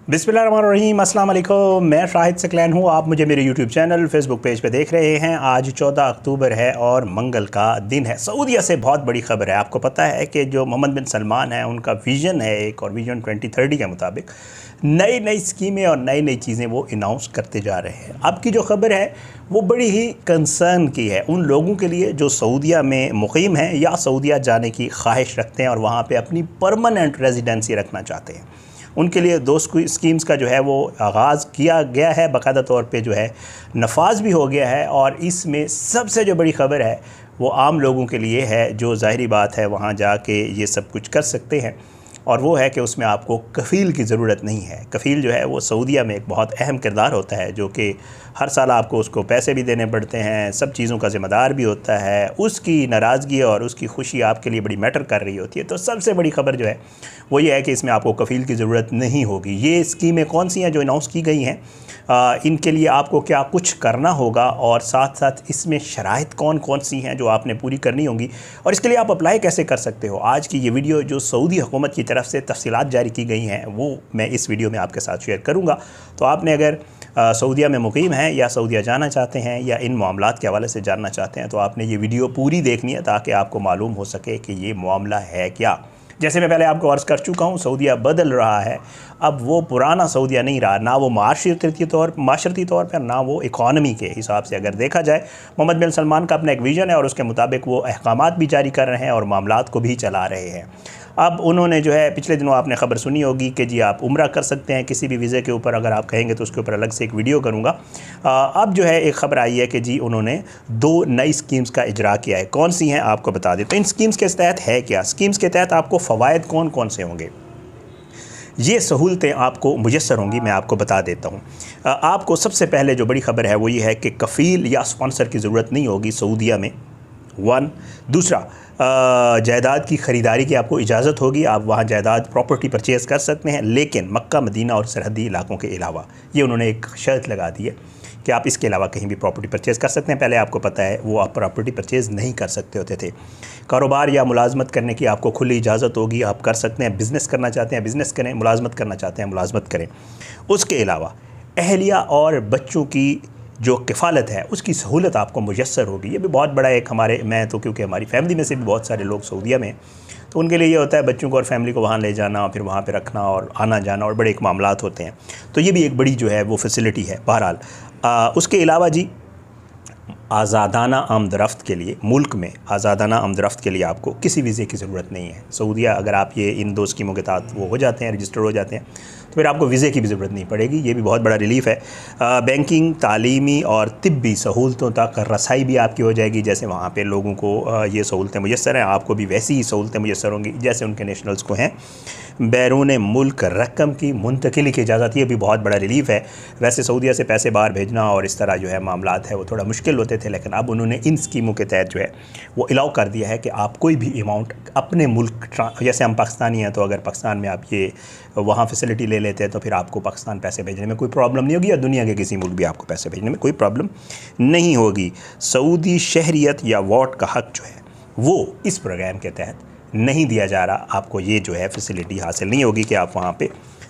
बिस्मिल्लाहिर्रहमानिर्रहीम, अस्सलाम वालेकुम। मैं शाहिद सकलैन हूँ। आप मुझे मेरे यूट्यूब चैनल फेसबुक पेज पे देख रहे हैं। आज 14 अक्टूबर है और मंगल का दिन है। सऊदीया से बहुत बड़ी खबर है। आपको पता है कि जो मोहम्मद बिन सलमान है उनका विज़न है एक, और विज़न 2030 के मुताबिक नई नई स्कीमें और नई नई चीज़ें वो अनाउंस करते जा रहे हैं। अब की जो खबर है वो बड़ी ही कंसर्न की है उन लोगों के लिए जो सऊदीया में मुकीम हैं या सऊदीया जाने की ख्वाहिश रखते हैं और वहाँ पर अपनी परमानेंट रेजिडेंसी रखना चाहते हैं। उनके लिए दो स्कीम्स का जो है वो आगाज़ किया गया है, बाकायदा तौर पे जो है नफाज भी हो गया है। और इसमें सबसे जो बड़ी ख़बर है वो आम लोगों के लिए है जो ज़ाहिरी बात है वहाँ जाके ये सब कुछ कर सकते हैं, और वो है कि उसमें आपको कफ़ील की ज़रूरत नहीं है। कफ़ील जो है वो सऊदीया में एक बहुत अहम किरदार होता है जो कि हर साल आपको उसको पैसे भी देने पड़ते हैं, सब चीज़ों का ज़िम्मेदार भी होता है। उसकी नाराज़गी और उसकी खुशी आपके लिए बड़ी मैटर कर रही होती है। तो सबसे बड़ी ख़बर जो है वो ये है कि इसमें आपको कफ़ील की ज़रूरत नहीं होगी। ये स्कीमें कौन सी हैं जो अनाउंस की गई हैं, इनके लिए आपको क्या कुछ करना होगा, और साथ साथ इसमें शराइत कौन कौन सी हैं जो आपने पूरी करनी होंगी, और इसके लिए आप अप्लाई कैसे कर सकते हो। आज की ये वीडियो जो सऊदी हुकूमत की तरफ से तफसीलात जारी की गई हैं वो मैं इस वीडियो में आपके साथ शेयर करूँगा। तो आपने अगर सऊदीया में मुकीम हैं या सऊदीया जाना चाहते हैं या इन मामलात के हवाले से जानना चाहते हैं तो आपने ये वीडियो पूरी देखनी है ताकि आपको मालूम हो सके कि ये मामला है क्या। जैसे मैं पहले आपको अर्ज़ कर चुका हूँ, सऊदीया बदल रहा है। अब वो पुराना सऊदीया नहीं रहा, ना वो माशरती तौर पर ना वो इकॉनमी के हिसाब से अगर देखा जाए। मोहम्मद बिन सलमान का अपना एक विज़न है और उसके मुताबिक वो अहकामात भी जारी कर रहे हैं और मामलात को भी चला रहे हैं। अब उन्होंने जो है पिछले दिनों आपने ख़बर सुनी होगी कि जी आप उम्रा कर सकते हैं किसी भी वीज़े के ऊपर, अगर आप कहेंगे तो उसके ऊपर अलग से एक वीडियो करूँगा। अब जो है एक ख़बर आई है कि जी उन्होंने 2 नई स्कीम्स का इजरा किया है। कौन सी हैं आपको बता दें। तो इन स्कीम्स के तहत है क्या, स्कीम्स के तहत आपको फ़वाइद कौन कौन से होंगे, ये सहूलतें आपको मुयस्सर होंगी, मैं आपको बता देता हूँ। आपको सबसे पहले जो बड़ी ख़बर है वो ये है कि कफ़ील या स्पॉन्सर की ज़रूरत नहीं होगी सऊदीया में, 1। दूसरा, जायदाद की ख़रीदारी की आपको इजाज़त होगी। आप वहाँ जायदाद प्रॉपर्टी परचेज़ कर सकते हैं, लेकिन मक्का मदीना और सरहदी इलाकों के अलावा। ये उन्होंने एक शर्त लगा दी है कि आप इसके अलावा कहीं भी प्रॉपर्टी परचेज़ कर सकते हैं। पहले आपको पता है वो आप प्रॉपर्टी परचेज़ नहीं कर सकते होते थे। कारोबार या मुलाजमत करने की आपको खुली इजाज़त होगी, आप कर सकते हैं। बिज़नेस करना चाहते हैं बिज़नेस करें, मुलाजमत करना चाहते हैं मुलाजमत करें। उसके अलावा अहलिया और बच्चों की जो किफ़ालत है उसकी सहूलत आपको मुयस्सर होगी। ये भी बहुत बड़ा एक मैं तो क्योंकि हमारी फ़ैमिली में से भी बहुत सारे लोग सऊदीया में, तो उनके लिए ये होता है बच्चों को और फ़ैमिली को वहाँ ले जाना, फिर वहाँ पे रखना और आना जाना, और बड़े एक मामलात होते हैं। तो ये भी एक बड़ी जो है वो फैसिलिटी है। बहरहाल उसके अलावा जी आज़ादाना आमदरफ्त के लिए, मुल्क में आज़ादाना आमदरफ्त के लिए आपको किसी वीज़े की ज़रूरत नहीं है। सऊदीया अगर आप ये इन 2 स्कीमों के तहत वो हो जाते हैं, रजिस्टर हो जाते हैं, तो फिर आपको वीज़े की भी ज़रूरत नहीं पड़ेगी। ये भी बहुत बड़ा रिलीफ़ है। बैंकिंग, तालीमी और तिब्बी सहूलतों तक रसाई भी आपकी हो जाएगी। जैसे वहाँ पे लोगों को ये सहूलतें मुयस्सर हैं, आपको भी वैसी ही सहूलतें मुयस्सर होंगी जैसे उनके नेशनल्स को हैं। बैरून मुल्क रकम की मुंतकिली की इजाज़त, ये भी बहुत बड़ा रिलीफ़ है। वैसे सऊदीया से पैसे बाहर भेजना और इस तरह जो है मामलात है वो थोड़ा मुश्किल होते थे, लेकिन अब उन्होंने इन स्कीमों के तहत जो है वो अलाउ कर दिया है कि आप कोई भी अमाउंट अपने मुल्क, जैसे हम पाकिस्तानी हैं तो अगर पाकिस्तान में आप ये वहाँ फैसिलिटी ले लेते हैं तो फिर आपको पाकिस्तान पैसे भेजने में कोई प्रॉब्लम नहीं होगी, या दुनिया के किसी मुल्क भी आपको पैसे भेजने में कोई प्रॉब्लम नहीं होगी। सऊदी शहरियत या वोट का हक़ जो है वो इस प्रोग्राम के तहत नहीं दिया जा रहा। आपको ये जो है फैसिलिटी हासिल नहीं होगी कि आप वहाँ पे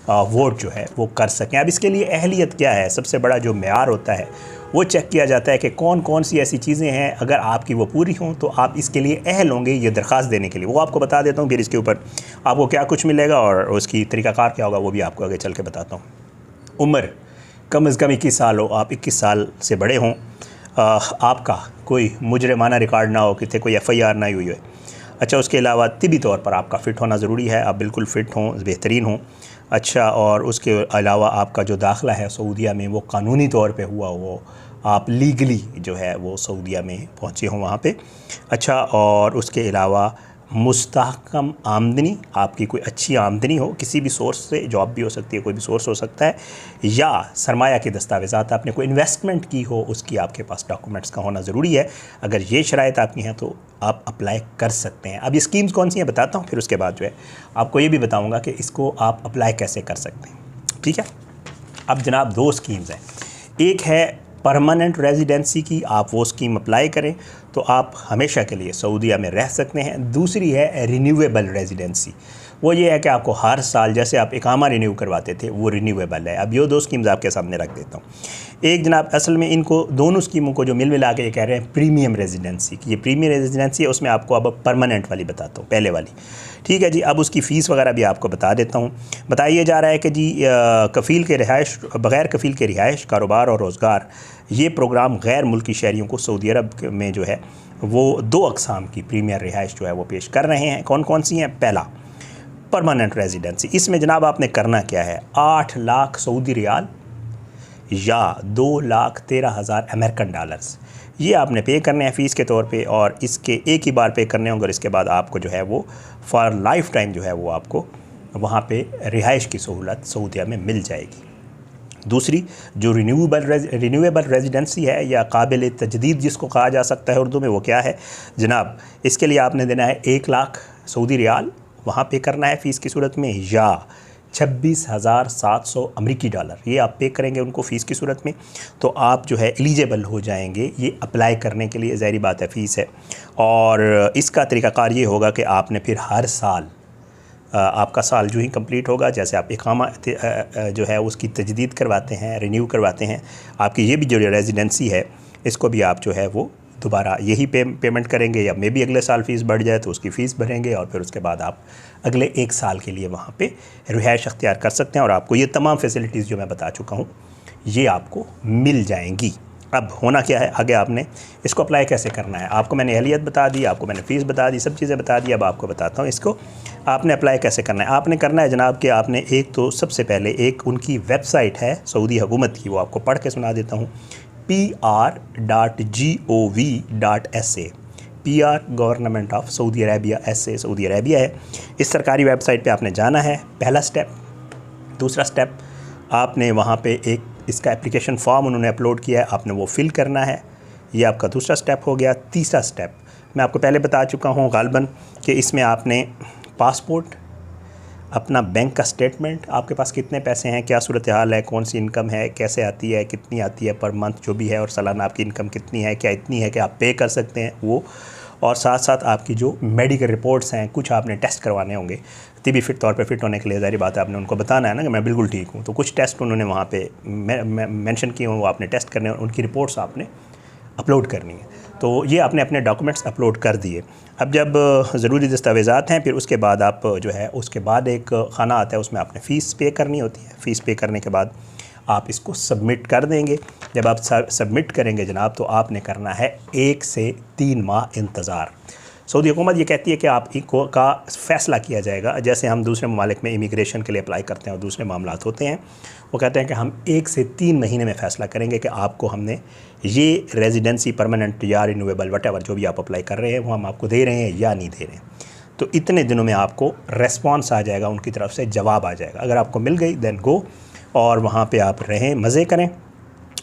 वोट जो है वो कर सकें। अब इसके लिए अहलियत क्या है, सबसे बड़ा जो मेयार होता है वो चेक किया जाता है कि कौन कौन सी ऐसी चीज़ें हैं, अगर आपकी वो पूरी हों तो आप इसके लिए अहल होंगे ये दरख्वास्त देने के लिए। वो आपको बता देता हूँ, फिर इसके ऊपर आपको क्या कुछ मिलेगा और उसकी तरीक़ाकार क्या होगा वो भी आपको आगे चल के बताता हूँ। उम्र कम अज़ कम 21 साल हो, आप 21 साल से बड़े हों, आपका कोई मुजरिमाना रिकॉर्ड ना हो, किसी कोई FIR ना हुई हो। अच्छा, उसके अलावा तिबी तौर पर आपका फ़िट होना ज़रूरी है, आप बिल्कुल फ़िट हों, बेहतरीन हों। अच्छा, और उसके अलावा आपका जो दाखिला है सऊदीया में वो कानूनी तौर पे हुआ हो, आप लीगली जो है वो सऊदीया में पहुँचे हों वहाँ पे। अच्छा, और उसके अलावा मुस्तहकम आमदनी, आपकी कोई अच्छी आमदनी हो किसी भी सोर्स से, जॉब भी हो सकती है, कोई भी सोर्स हो सकता है, या सरमाया के दस्तावेज़ात आपने कोई इन्वेस्टमेंट की हो उसकी आपके पास डॉक्यूमेंट्स का होना ज़रूरी है। अगर ये शराइत आपकी हैं तो आप अप्लाई कर सकते हैं। अब ये स्कीम्स कौन सी हैं बताता हूँ, फिर उसके बाद जो है आपको ये भी बताऊँगा कि इसको आप अप्लाई कैसे कर सकते हैं। ठीक है, अब जनाब 2 स्कीम्स हैं। एक है परमानेंट रेजिडेंसी की, आप वो स्कीम अप्लाई करें तो आप हमेशा के लिए सऊदीया में रह सकते हैं। दूसरी है रिन्यूएबल रेजिडेंसी, वो ये है कि आपको हर साल जैसे आप इकामा रिन्यू करवाते थे वो रिन्यूएबल है। अब ये 2 स्कीम्स आपके सामने रख देता हूँ। एक जनाब असल में इनको दोनों स्कीमों को जो मिल मिला के ये कह रहे हैं प्रीमियम रेजिडेंसी की, ये प्रीमियम रेजिडेंसी है, उसमें आपको अब परमानेंट वाली बताता हूँ, पहले वाली। ठीक है जी। अब उसकी फ़ीस वगैरह भी आपको बता देता हूँ। बताइए जा रहा है कि जी कफ़ील के रिहाइश, बग़ैर कफ़ील के रिहाइश, कारोबार और रोज़गार, ये प्रोग्राम गैर मुल्की शहरियों को सऊदी अरब में जो है वो 2 अक़साम की प्रीमियर रिहाइश जो है वो पेश कर रहे हैं। कौन कौन सी हैं? पहला परमानेंट रेजिडेंसी। इसमें जनाब आपने करना क्या है, 8 लाख सऊदी रियाल या 2,13,000 अमेरिकन डॉलर्स ये आपने पे करने हैं फ़ीस के तौर पे, और इसके एक ही बार पे करने होंगे और इसके बाद आपको जो है वो फॉर लाइफ टाइम जो है वो आपको वहाँ पे रिहाइश की सहूलत सऊदीया में मिल जाएगी। दूसरी जो रिन्यूएबल रेजिडेंसी है या काबिल तजदीद जिसको कहा जा सकता है उर्दू में, वो क्या है जनाब? इसके लिए आपने देना है 1 लाख सऊदी रियाल वहाँ पे करना है फ़ीस की सूरत में, या 26,700 अमरीकी डॉलर ये आप पे करेंगे उनको फ़ीस की सूरत में, तो आप जो है एलिजिबल हो जाएंगे ये अप्लाई करने के लिए। ज़ाहिर बात है फ़ीस है, और इसका तरीक़ाकार ये होगा कि आपने फिर हर साल आपका साल जो ही कंप्लीट होगा, जैसे आप इकामा जो है उसकी तजदीद करवाते हैं, रिन्यू करवाते हैं, आपकी ये भी जो रेजिडेंसी है इसको भी आप जो है वो दोबारा यही पेमेंट करेंगे, या मे बी अगले साल फ़ीस बढ़ जाए तो उसकी फ़ीस भरेंगे, और फिर उसके बाद आप अगले 1 साल के लिए वहाँ पे रिहाइश अख्तियार कर सकते हैं, और आपको ये तमाम फैसिलिटीज़ जो मैं बता चुका हूँ ये आपको मिल जाएंगी। अब होना क्या है, आगे आपने इसको अप्लाई कैसे करना है। आपको मैंने अहलियत बता दी, आपको मैंने फ़ीस बता दी, सब चीज़ें बता दी। अब आपको बताता हूँ इसको आपने अप्लाई कैसे करना है। आपने करना है जनाब कि आपने एक तो सबसे पहले एक उनकी वेबसाइट है सऊदी हुकूमत की, वो आपको पढ़ के सुना देता हूँ, PR.gov.sa। PR government of Saudi Arabia, SA Saudi Arabia है। इस सरकारी वेबसाइट पे आपने जाना है, पहला स्टेप। दूसरा स्टेप आपने वहाँ पे एक इसका एप्लीकेशन फॉर्म उन्होंने अपलोड किया है, आपने वो फिल करना है, ये आपका दूसरा स्टेप हो गया। तीसरा स्टेप मैं आपको पहले बता चुका हूँ गालबन कि इसमें आपने पासपोर्ट, अपना बैंक का स्टेटमेंट, आपके पास कितने पैसे हैं, क्या सूरत हाल है, कौन सी इनकम है, कैसे आती है, कितनी आती है पर मंथ जो भी है, और सालाना आपकी इनकम कितनी है, क्या इतनी है कि आप पे कर सकते हैं वो, और साथ साथ आपकी जो मेडिकल रिपोर्ट्स हैं, कुछ आपने टेस्ट करवाने होंगे तिबी फिट तौर पे फिट होने के लिए। ज़ाहिर बात है आपने उनको बताना है ना कि मैं बिल्कुल ठीक हूँ, तो कुछ टेस्ट उन्होंने वहाँ पे मेंशन किए हों, वो आपने टेस्ट करने और उनकी रिपोर्ट्स आपने अपलोड करनी है। तो ये आपने अपने डॉक्यूमेंट्स अपलोड कर दिए। अब जब ज़रूरी दस्तावेज़ात हैं, फिर उसके बाद आप जो है उसके बाद एक खाना आता है, उसमें आपने फ़ीस पे करनी होती है। फ़ीस पे करने के बाद आप इसको सबमिट कर देंगे। जब आप सबमिट करेंगे जनाब, तो आपने करना है 1 से 3 माह इंतज़ार। सऊदी हुकूमत ये कहती है कि आप इनको का फ़ैसला किया जाएगा, जैसे हम दूसरे ममालिक में इमिग्रेशन के लिए अप्लाई करते हैं और दूसरे मामलात होते हैं, वो कहते हैं कि हम 1 से 3 महीने में फ़ैसला करेंगे कि आपको हमने ये रेजिडेंसी परमानेंट या रिन्यूएबल वटेवर जो भी आप अप्लाई कर रहे हैं वो हम आपको दे रहे हैं या नहीं दे रहे हैं। तो इतने दिनों में आपको रेस्पॉन्स आ जाएगा, उनकी तरफ से जवाब आ जाएगा। अगर आपको मिल गई दैन गो, और वहाँ पे आप रहें, मज़े करें।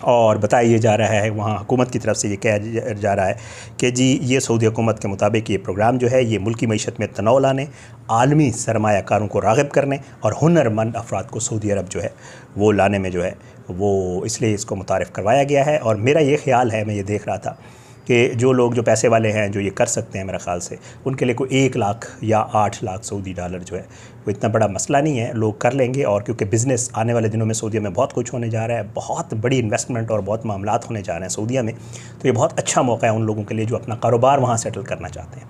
और बताइए जा रहा है वहाँ हुकूमत की तरफ से ये कहा जा रहा है कि जी ये सऊदी हुकूमत के मुताबिक ये प्रोग्राम जो है ये मुल्की मईशत में तनाव लाने, आलमी सरमायाकारों को राग़िब करने और हुनरमंद अफराद को सऊदी अरब जो है वो लाने में जो है वो इसलिए इसको मुतारिफ़ करवाया गया है। और मेरा ये ख़्याल है, मैं ये देख रहा था कि जो लोग जो पैसे वाले हैं जो ये कर सकते हैं, मेरे ख़्याल से उनके लिए कोई 1 लाख या 8 लाख सऊदी डॉलर जो है वो इतना बड़ा मसला नहीं है, लोग कर लेंगे। और क्योंकि बिज़नेस आने वाले दिनों में सऊदीया में बहुत कुछ होने जा रहा है, बहुत बड़ी इन्वेस्टमेंट और बहुत मामलात होने जा रहे हैं सऊदीया में, तो ये बहुत अच्छा मौका है उन लोगों के लिए जो अपना कारोबार वहाँ सेटल करना चाहते हैं।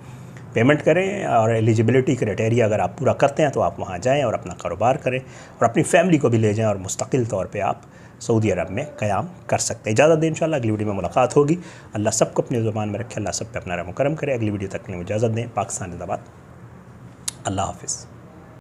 पेमेंट करें और एलिजिबिलिटी क्राइटेरिया अगर आप पूरा करते हैं तो आप वहाँ जाएँ और अपना कारोबार करें और अपनी फैमिली को भी ले जाएँ और मुस्तकिल तौर पर आप सऊदी अरब में क़याम कर सकते हैं। इजाज़त दें, इंशाअल्लाह अगली वीडियो में मुलाकात होगी। अल्लाह सबको अपनी ज़ुबान में रखे, अल्लाह सब पे अपना रहम करम करे। अगली वीडियो तक के लिए इजाज़त दें। पाकिस्तान जिंदाबाद। अल्लाह हाफ़िज़।